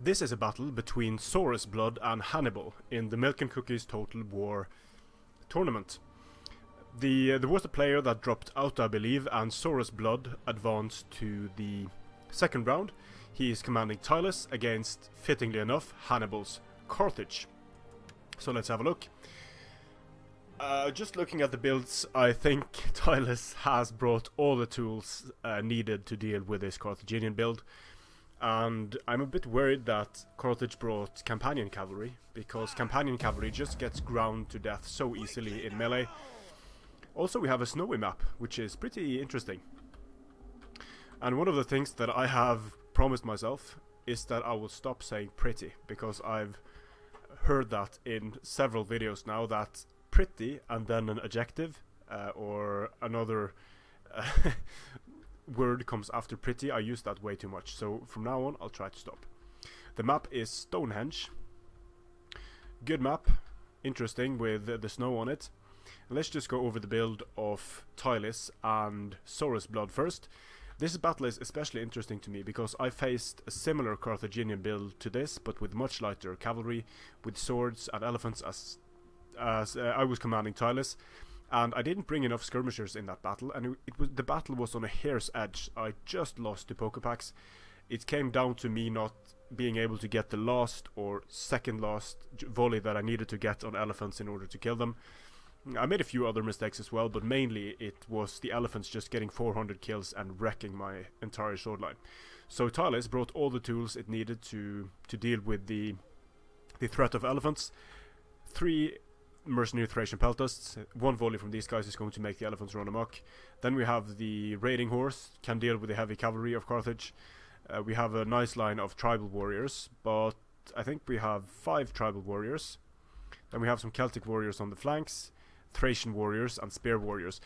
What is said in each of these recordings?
This is a battle between Saurus Blood and Hannibal in the Milk and Cookies Total War tournament. There was a player that dropped out, I believe, and Saurus Blood advanced to the second round. He is commanding Tylus against, fittingly enough, Hannibal's Carthage. So let's have a look. Just looking at the builds, I think Tylus has brought all the tools needed to deal with this Carthaginian build. And I'm a bit worried that Carthage brought Companion Cavalry, because Companion Cavalry just gets ground to death so easily in melee. Also, we have a snowy map, which is pretty interesting. And one of the things that I have promised myself is that I will stop saying pretty, because I've heard that in several videos now, that pretty and then an adjective or another word comes after pretty. I use that way too much, so from now on I'll try to stop. The map is Stonehenge. Good map, interesting with the snow on it. Let's just go over the build of Tylus and Saurus Blood first. This battle is especially interesting to me because I faced a similar Carthaginian build to this, but with much lighter cavalry, with swords and elephants as I was commanding Tylus. And I didn't bring enough skirmishers in that battle, and the battle was on a hair's edge. I just lost to Pokepacks. It came down to me not being able to get the last or second last volley that I needed to get on elephants in order to kill them. I made a few other mistakes as well, but mainly it was the elephants just getting 400 kills and wrecking my entire sword line. So Tylus brought all the tools it needed to deal with the threat of elephants. 3 mercenary Thracian peltasts. 1 volley from these guys is going to make the elephants run amok. Then we have the raiding horse, can deal with the heavy cavalry of Carthage. We have a nice line of tribal warriors, but I think we have 5 tribal warriors. Then we have some Celtic warriors on the flanks, Thracian warriors and spear warriors.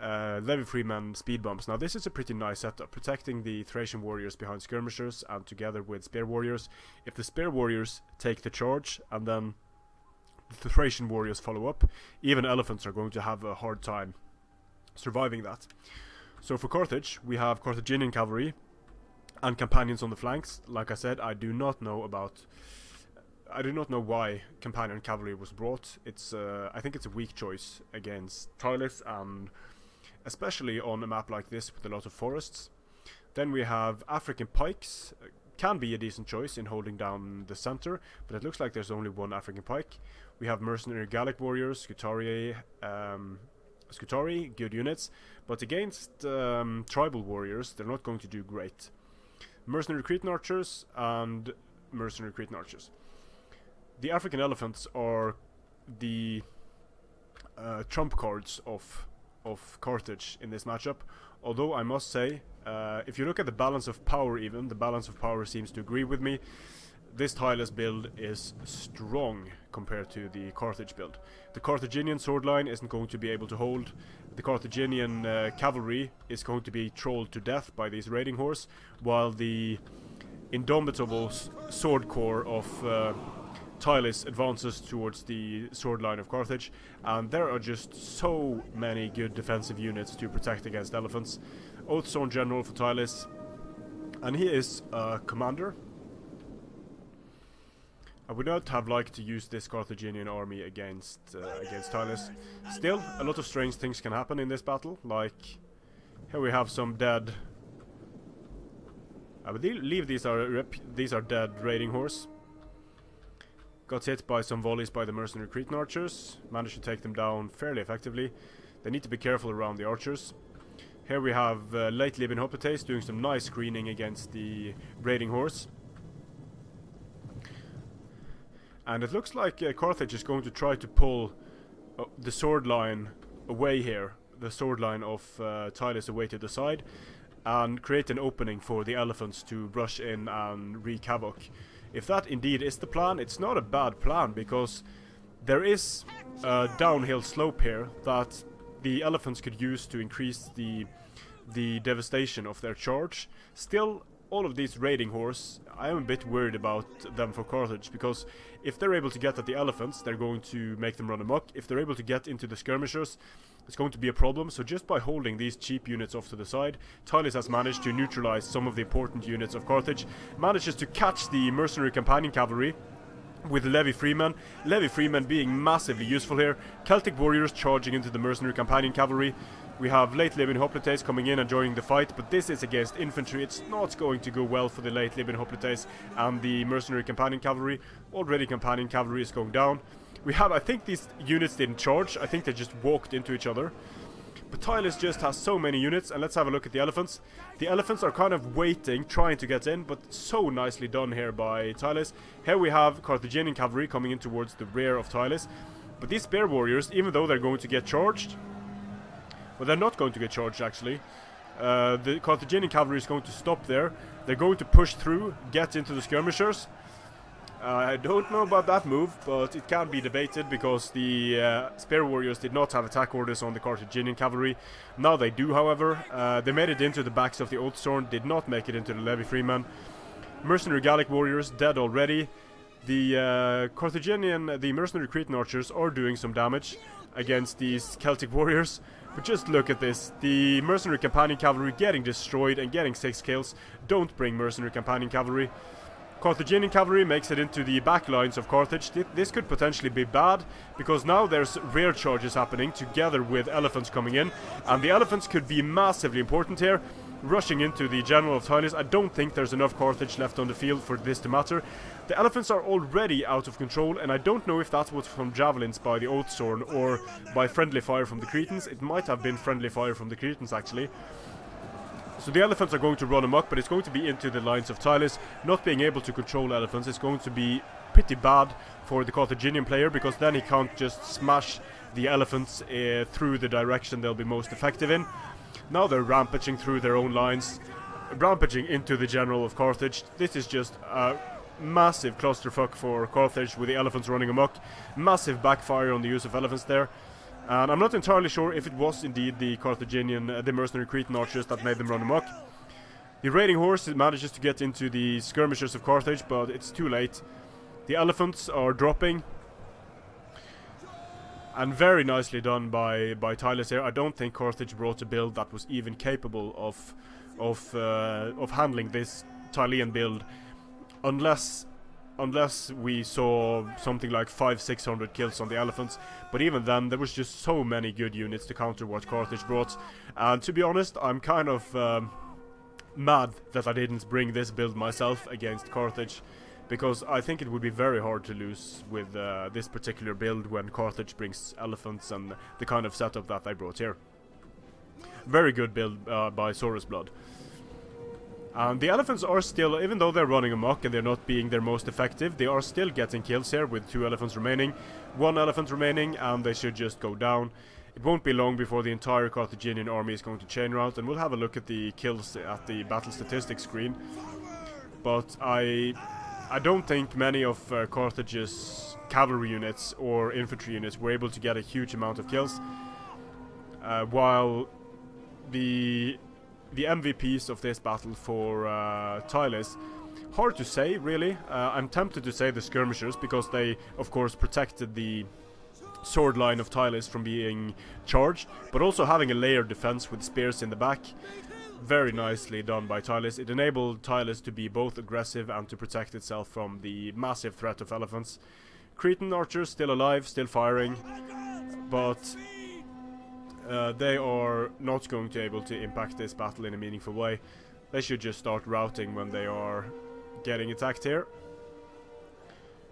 Levy freemen, speed bumps. Now this is a pretty nice setup, protecting the Thracian warriors behind skirmishers and together with spear warriors. If the spear warriors take the charge and then the Thracian warriors follow up, even elephants are going to have a hard time surviving that. So for Carthage, we have Carthaginian cavalry and companions on the flanks. Like I said, I do not know why companion cavalry was brought. I think it's a weak choice against Tylus, and especially on a map like this with a lot of forests. Then we have African pikes. Can be a decent choice in holding down the center, but it looks like there's only 1 African pike. We have mercenary Gallic warriors, Scutari, good units, but against tribal warriors, they're not going to do great. Mercenary Cretan archers and mercenary Cretan archers. The African elephants are the trump cards of Carthage in this matchup, although I must say, if you look at the balance of power even, the balance of power seems to agree with me. This Tylus build is strong compared to the Carthage build. The Carthaginian sword line isn't going to be able to hold. The Carthaginian cavalry is going to be trolled to death by these raiding horse, while the indomitable sword corps of Tylus advances towards the sword line of Carthage, and there are just so many good defensive units to protect against elephants. Oathsworn General for Tylus, and he is a commander. I would not have liked to use this Carthaginian army against Tylus. Still, a lot of strange things can happen in this battle, like here we have some dead. I believe these are dead raiding horse. Got hit by some volleys by the mercenary Cretan archers, managed to take them down fairly effectively. They need to be careful around the archers. Here we have late Libyan Hoplites doing some nice screening against the raiding horse. And it looks like Carthage is going to try to pull the sword line away here, the sword line of Tylus away to the side, and create an opening for the elephants to rush in and wreak havoc. If that indeed is the plan, it's not a bad plan, because there is a downhill slope here that the elephants could use to increase the devastation of their charge. Still, all of these raiding horse, I am a bit worried about them for Carthage, because if they're able to get at the elephants, they're going to make them run amok. If they're able to get into the skirmishers, it's going to be a problem. So just by holding these cheap units off to the side, Tylis has managed to neutralize some of the important units of Carthage, manages to catch the mercenary companion cavalry with Levy Freemen. Levy Freemen being massively useful here. Celtic warriors charging into the mercenary companion cavalry. We have late Libyan hoplites coming in and joining the fight, but this is against infantry. It's not going to go well for the late Libyan hoplites and the mercenary companion cavalry. Already companion cavalry is going down. We have, I think these units didn't charge, I think they just walked into each other. But Tylis just has so many units, and let's have a look at the elephants. The elephants are kind of waiting, trying to get in, but so nicely done here by Tylis. Here we have Carthaginian cavalry coming in towards the rear of Tylis. But these spear warriors, even though they're going to get charged, well, they're not going to get charged actually. The Carthaginian cavalry is going to stop there. They're going to push through, get into the skirmishers. I don't know about that move, but it can be debated, because the spear warriors did not have attack orders on the Carthaginian cavalry. Now they do, however. They made it into the backs of the Oathsworn, did not make it into the Levy Freemen. Mercenary Gallic warriors dead already. The Carthaginian, the mercenary Cretan archers are doing some damage against these Celtic warriors. But just look at this, the mercenary companion cavalry getting destroyed and getting 6 kills. Don't bring mercenary companion cavalry. Carthaginian cavalry makes it into the back lines of Carthage. This could potentially be bad, because now there's rear charges happening together with elephants coming in, and the elephants could be massively important here, rushing into the general of Tylis. I don't think there's enough Carthage left on the field for this to matter. The elephants are already out of control, and I don't know if that was from javelins by the Oathsworn or by friendly fire from the Cretans. It might have been friendly fire from the Cretans actually. So the elephants are going to run amok, but it's going to be into the lines of Tylis. Not being able to control elephants is going to be pretty bad for the Carthaginian player, because then he can't just smash the elephants through the direction they'll be most effective in. Now they're rampaging through their own lines, rampaging into the general of Carthage. This is just a massive clusterfuck for Carthage, with the elephants running amok. Massive backfire on the use of elephants there. And I'm not entirely sure if it was indeed the Carthaginian, the mercenary Cretan archers that made them run amok. The raiding horse manages to get into the skirmishers of Carthage, but it's too late. The elephants are dropping. And very nicely done by Tylis here. I don't think Carthage brought a build that was even capable of handling this Tylian build, unless we saw something like 500-600 kills on the elephants. But even then, there was just so many good units to counter what Carthage brought. And to be honest, I'm kind of mad that I didn't bring this build myself against Carthage, because I think it would be very hard to lose with this particular build when Carthage brings elephants and the kind of setup that I brought here. Very good build by Saurus Blood. And the elephants are still, even though they're running amok and they're not being their most effective, they are still getting kills here with 2 elephants remaining. 1 elephant remaining, and they should just go down. It won't be long before the entire Carthaginian army is going to chain rout, and we'll have a look at the kills at the battle statistics screen. But I don't think many of Carthage's cavalry units or infantry units were able to get a huge amount of kills, while the MVPs of this battle for Tylis, hard to say really. I'm tempted to say the skirmishers, because they of course protected the sword line of Tylis from being charged, but also having a layered defense with spears in the back. Very nicely done by Tylis. It enabled Tylis to be both aggressive and to protect itself from the massive threat of elephants. Cretan archers still alive, still firing, but they are not going to be able to impact this battle in a meaningful way. They should just start routing when they are getting attacked here,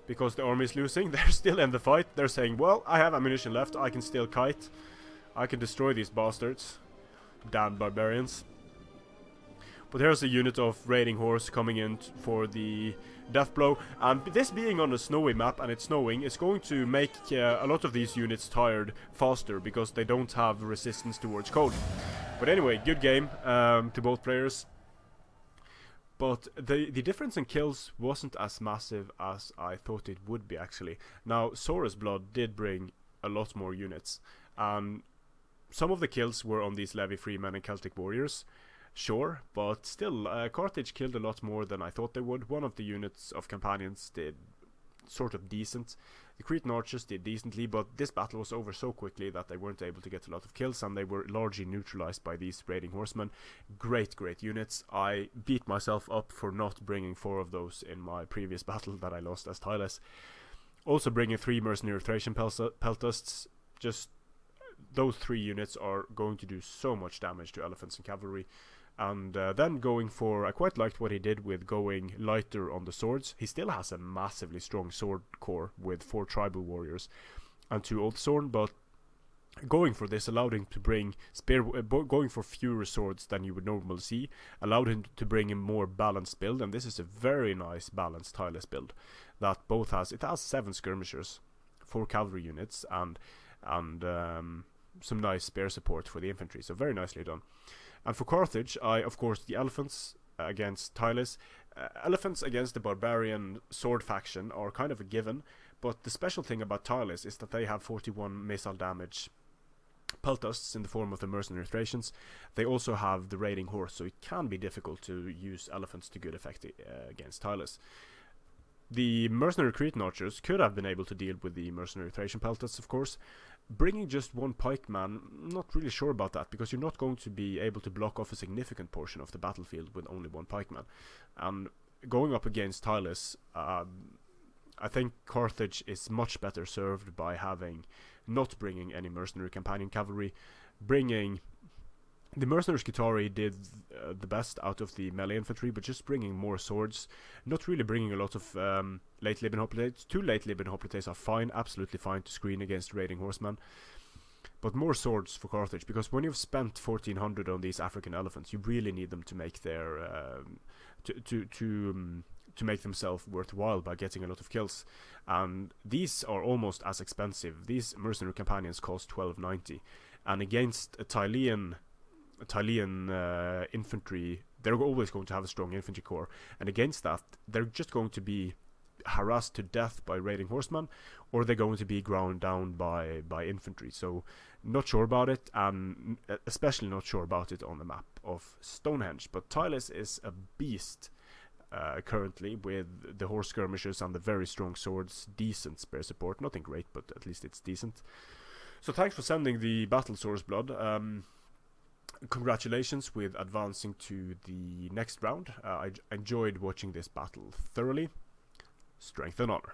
because the army is losing. They're still in the fight. They're saying, well, I have ammunition left, I can still kite, I can destroy these bastards. Damn barbarians. But here's a unit of raiding horse coming in for the death blow, and this being on a snowy map and it's snowing, it's going to make a lot of these units tired faster, because they don't have resistance towards cold. But anyway, good game to both players. But the difference in kills wasn't as massive as I thought it would be actually. Now, Saurus Blood did bring a lot more units, and some of the kills were on these Levy Freemen and Celtic warriors. sure, but still, Carthage killed a lot more than I thought they would. One of the units of companions did sort of decent. The Cretan archers did decently, but this battle was over so quickly that they weren't able to get a lot of kills, and they were largely neutralized by these raiding horsemen. Great units. I beat myself up for not bringing 4 of those in my previous battle that I lost as Tyles. Also bringing 3 mercenary Thracian peltasts. Just those 3 units are going to do so much damage to elephants and cavalry. And then going for, I quite liked what he did with going lighter on the swords. He still has a massively strong sword core with 4 tribal warriors and 2 old sword, but going for this allowed him to bring going for fewer swords than you would normally see, allowed him to bring a more balanced build, and this is a very nice balanced Tyles build that both has 7 skirmishers, 4 cavalry units, and some nice spear support for the infantry, so very nicely done. And for Carthage, of course, the elephants against Tyles. Elephants against the barbarian sword faction are kind of a given, but the special thing about Tyles is that they have 41 missile damage peltasts in the form of the mercenary Thracians. They also have the raiding horse, so it can be difficult to use elephants to good effect against Tyles. The mercenary Cretan archers could have been able to deal with the mercenary Thracian peltasts, of course. Bringing just 1 pikeman, not really sure about that, because you're not going to be able to block off a significant portion of the battlefield with only 1 pikeman. And going up against Tyles, I think Carthage is much better served by not bringing any mercenary companion cavalry. Bringing the mercenary Scutari did the best out of the melee infantry, but just bringing more swords, not really bringing a lot of late Libyan hoplites. 2 late Libyan hoplites are fine, absolutely fine to screen against raiding horsemen, but more swords for Carthage, because when you've spent 1400 on these African elephants, you really need them to make their to make themselves worthwhile by getting a lot of kills, and these are almost as expensive. These mercenary companions cost 1290, and against a Tylean infantry, they're always going to have a strong infantry corps, and against that they're just going to be harassed to death by raiding horsemen, or they're going to be ground down by infantry. So not sure about it, and especially not sure about it on the map of Stonehenge. But Tyles is a beast currently, with the horse skirmishers and the very strong swords, decent spear support, nothing great, but at least it's decent. So thanks for sending the battle Saurus blood. Congratulations with advancing to the next round. I enjoyed watching this battle thoroughly. Strength and honor.